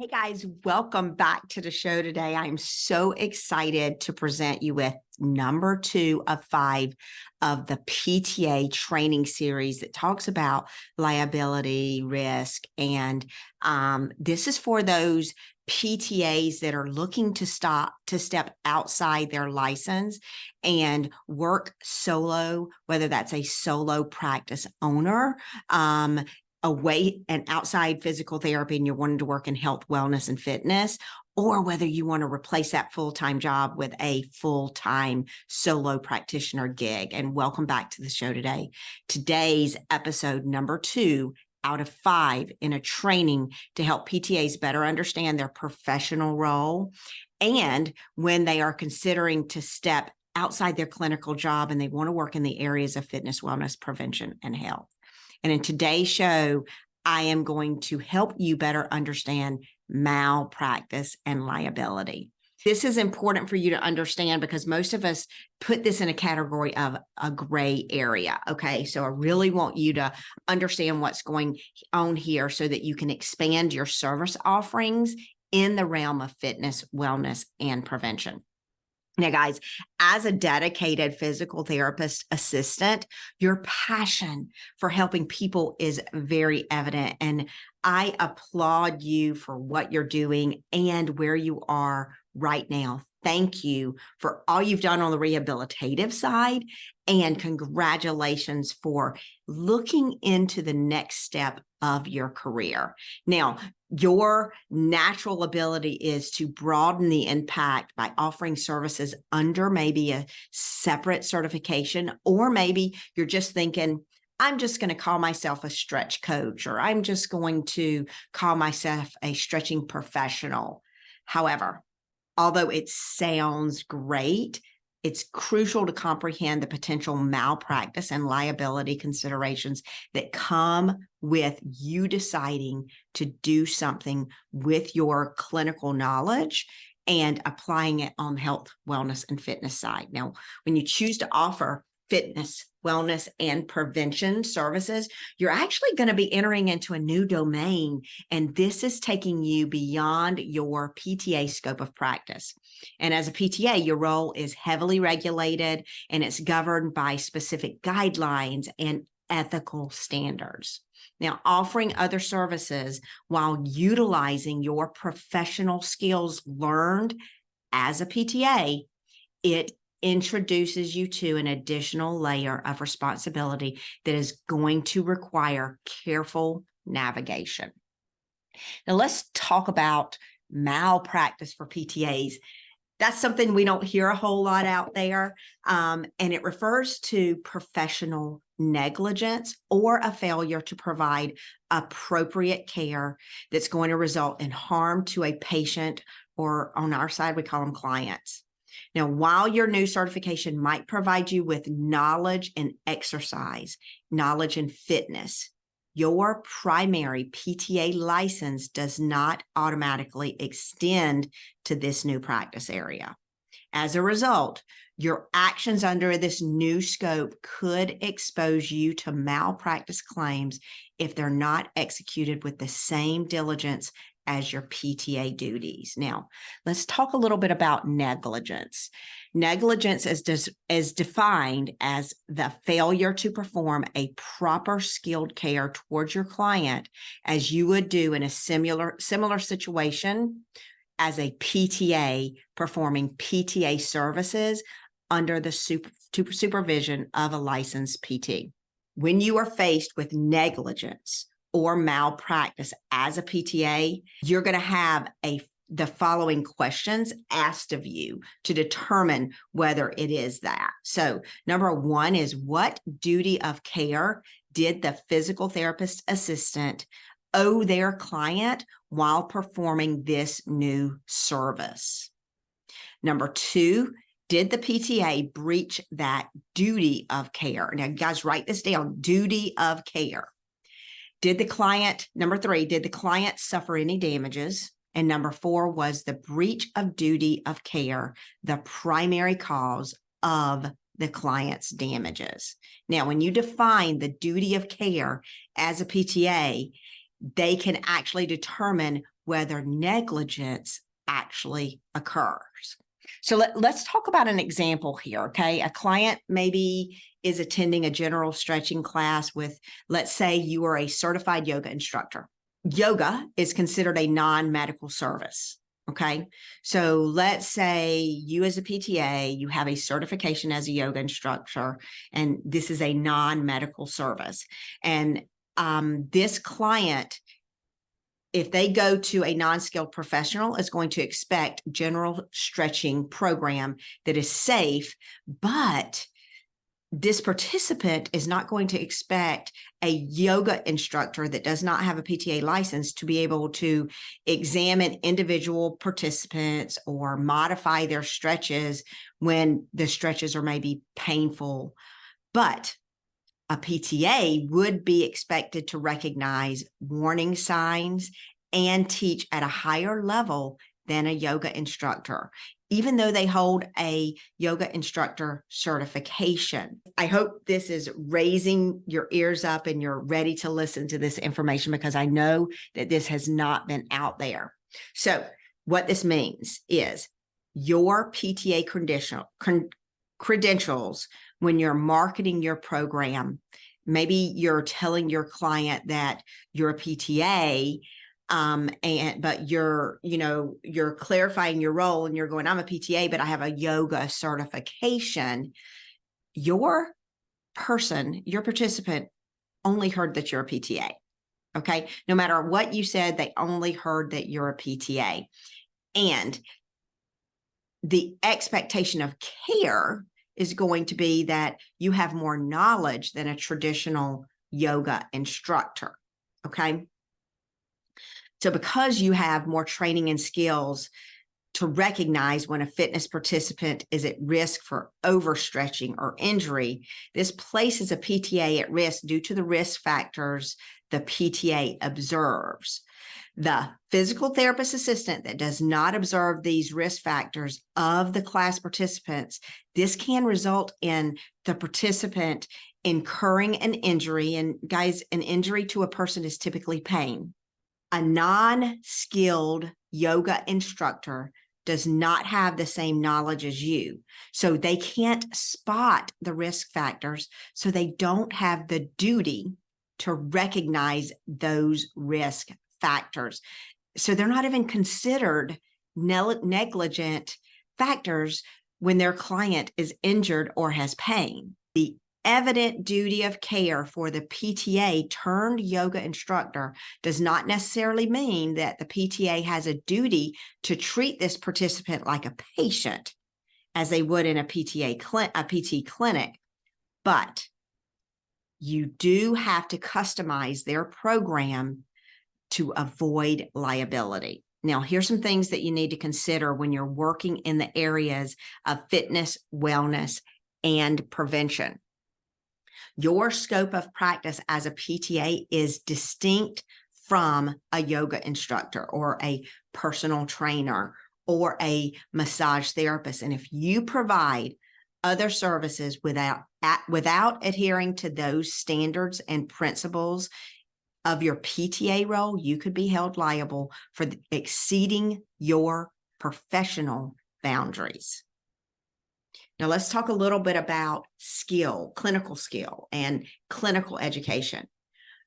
Hey guys, welcome back to the show today. I'm so excited to present you with number 2 of 5 of the PTA training series that talks about liability, risk, and this is for those PTAs that are looking to step outside their license and work solo, whether that's a solo practice owner, away and outside physical therapy and you're wanting to work in health, wellness, and fitness, or whether you want to replace that full-time job with a full-time solo practitioner gig. And welcome back to the show today. Today's episode number 2 out of 5 in a training to help PTAs better understand their professional role. And when they are considering to step outside their clinical job and they want to work in the areas of fitness, wellness, prevention, and health. And in today's show, I am going to help you better understand malpractice and liability. This is important for you to understand because most of us put this in a category of a gray area. Okay, so I really want you to understand what's going on here so that you can expand your service offerings in the realm of fitness, wellness, and prevention. Now, guys, as a dedicated physical therapist assistant, your passion for helping people is very evident. And I applaud you for what you're doing and where you are right now. Thank you for all you've done on the rehabilitative side. And congratulations for looking into the next step of your career. Now, your natural ability is to broaden the impact by offering services under maybe a separate certification, or maybe you're just thinking, I'm just going to call myself a stretch coach, or I'm just going to call myself a stretching professional. However, although it sounds great, it's crucial to comprehend the potential malpractice and liability considerations that come with you deciding to do something with your clinical knowledge and applying it on the health, wellness, and fitness side. Now, when you choose to offer fitness, wellness, and prevention services, you're actually going to be entering into a new domain, and this is taking you beyond your PTA scope of practice. And as a PTA, your role is heavily regulated, and it's governed by specific guidelines and ethical standards. Now, offering other services while utilizing your professional skills learned as a PTA, it introduces you to an additional layer of responsibility that is going to require careful navigation. Now, let's talk about malpractice for PTAs. That's something we don't hear a whole lot out there, and it refers to professional negligence or a failure to provide appropriate care that's going to result in harm to a patient, or on our side, we call them clients. Now, while your new certification might provide you with knowledge and exercise, knowledge and fitness, your primary PTA license does not automatically extend to this new practice area. As a result, your actions under this new scope could expose you to malpractice claims if they're not executed with the same diligence as your PTA duties. Now, let's talk a little bit about negligence. Negligence is defined as the failure to perform a proper skilled care towards your client as you would do in a similar situation as a PTA performing PTA services under the supervision of a licensed PT. When you are faced with negligence or malpractice as a PTA, you're going to have the following questions asked of you to determine whether it is that. So number 1 is, what duty of care did the physical therapist assistant owe their client while performing this new service? Number 2, did the PTA breach that duty of care? Now, guys, write this down, duty of care. Number 3, did the client suffer any damages? And number 4, was the breach of duty of care the primary cause of the client's damages? Now, when you define the duty of care as a PTA, they can actually determine whether negligence actually occurs. So let's talk about an example here, okay? A client maybe is attending a general stretching class with, let's say you are a certified yoga instructor. Yoga is considered a non-medical service, okay? So let's say you as a PTA, you have a certification as a yoga instructor, and this is a non-medical service. And this client, if they go to a non-skilled professional, is going to expect general stretching program that is safe, but this participant is not going to expect a yoga instructor that does not have a PTA license to be able to examine individual participants or modify their stretches when the stretches are maybe painful. But a PTA would be expected to recognize warning signs and teach at a higher level than a yoga instructor, even though they hold a yoga instructor certification. I hope this is raising your ears up and you're ready to listen to this information, because I know that this has not been out there. So what this means is your PTA credentials, when you're marketing your program, maybe you're telling your client that you're a PTA, but you're clarifying your role and you're going, I'm a PTA, but I have a yoga certification. Your participant only heard that you're a PTA. Okay. No matter what you said, they only heard that you're a PTA. And the expectation of care is going to be that you have more knowledge than a traditional yoga instructor. Okay. So because you have more training and skills to recognize when a fitness participant is at risk for overstretching or injury, this places a PTA at risk due to the risk factors the PTA observes. The physical therapist assistant that does not observe these risk factors of the class participants, this can result in the participant incurring an injury. And guys, an injury to a person is typically pain. A non-skilled yoga instructor does not have the same knowledge as you. So they can't spot the risk factors. So they don't have the duty to recognize those risk factors. So they're not even considered negligent factors when their client is injured or has pain. The evident duty of care for the PTA turned yoga instructor does not necessarily mean that the PTA has a duty to treat this participant like a patient as they would in a PT clinic, but you do have to customize their program to avoid liability. Now, here's some things that you need to consider when you're working in the areas of fitness, wellness, and prevention. Your scope of practice as a PTA is distinct from a yoga instructor or a personal trainer or a massage therapist. And if you provide other services without adhering to those standards and principles of your PTA role, you could be held liable for exceeding your professional boundaries. Now, let's talk a little bit about clinical skill, and clinical education.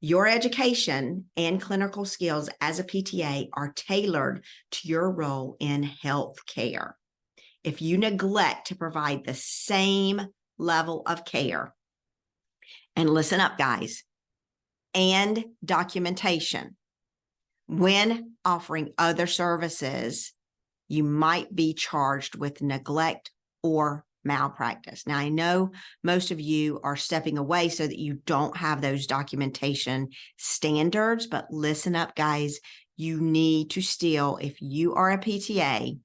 Your education and clinical skills as a PTA are tailored to your role in healthcare. If you neglect to provide the same level of care, and listen up, guys, and documentation when offering other services, you might be charged with neglect or malpractice. Now, I know most of you are stepping away so that you don't have those documentation standards, but listen up, guys. You need to still, if you are a PTA,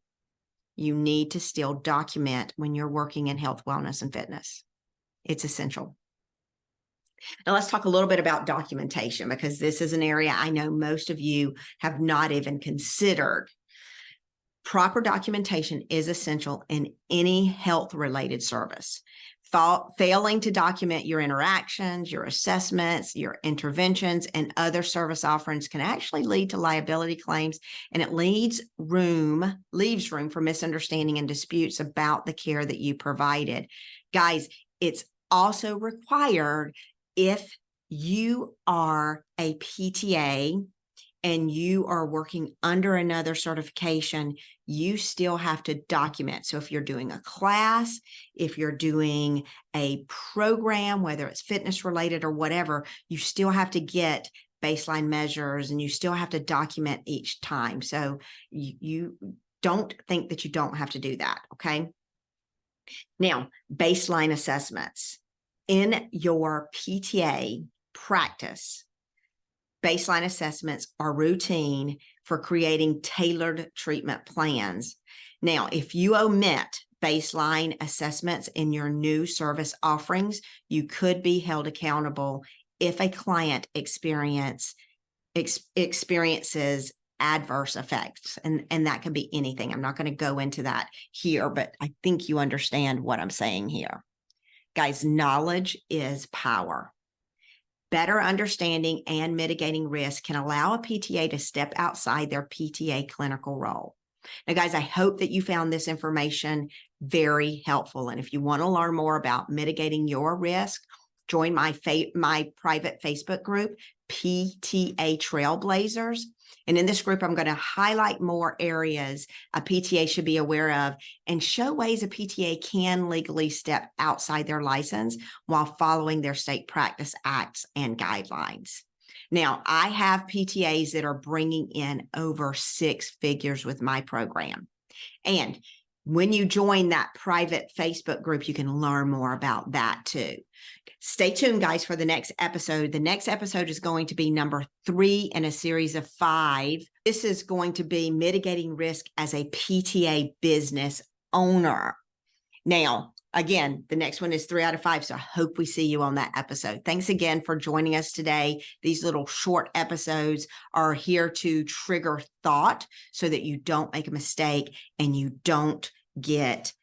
you need to still document when you're working in health, wellness, and fitness. It's essential. Now, let's talk a little bit about documentation, because this is an area I know most of you have not even considered. Proper documentation is essential in any health-related service. Failing to document your interactions, your assessments, your interventions, and other service offerings can actually lead to liability claims, and it leaves room for misunderstanding and disputes about the care that you provided. Guys, it's also required if you are a PTA and you are working under another certification, you still have to document. So if you're doing a class, if you're doing a program, whether it's fitness related or whatever, you still have to get baseline measures and you still have to document each time. So you don't think that you don't have to do that, okay? Now, baseline assessments. In your PTA practice, baseline assessments are routine for creating tailored treatment plans. Now, if you omit baseline assessments in your new service offerings, you could be held accountable if a client experiences adverse effects. And that can be anything. I'm not going to go into that here, but I think you understand what I'm saying here. Guys, knowledge is power. Better understanding and mitigating risk can allow a PTA to step outside their PTA clinical role. Now, guys, I hope that you found this information very helpful. And if you want to learn more about mitigating your risk, join my private Facebook group, PTA Trailblazers. And in this group, I'm going to highlight more areas a PTA should be aware of and show ways a PTA can legally step outside their license while following their state practice acts and guidelines. Now, I have PTAs that are bringing in over 6 figures with my program. And when you join that private Facebook group, you can learn more about that too. Stay tuned, guys, for the next episode. The next episode is going to be number 3 in a series of 5. This is going to be mitigating risk as a PTA business owner. Now, again, the next one is 3 out of 5. So I hope we see you on that episode. Thanks again for joining us today. These little short episodes are here to trigger thought so that you don't make a mistake and you don't get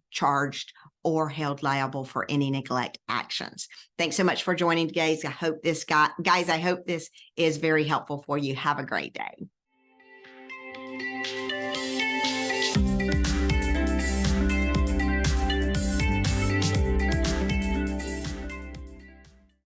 charged or held liable for any neglect actions. Thanks so much for joining, guys. I hope this is very helpful for you. Have a great day.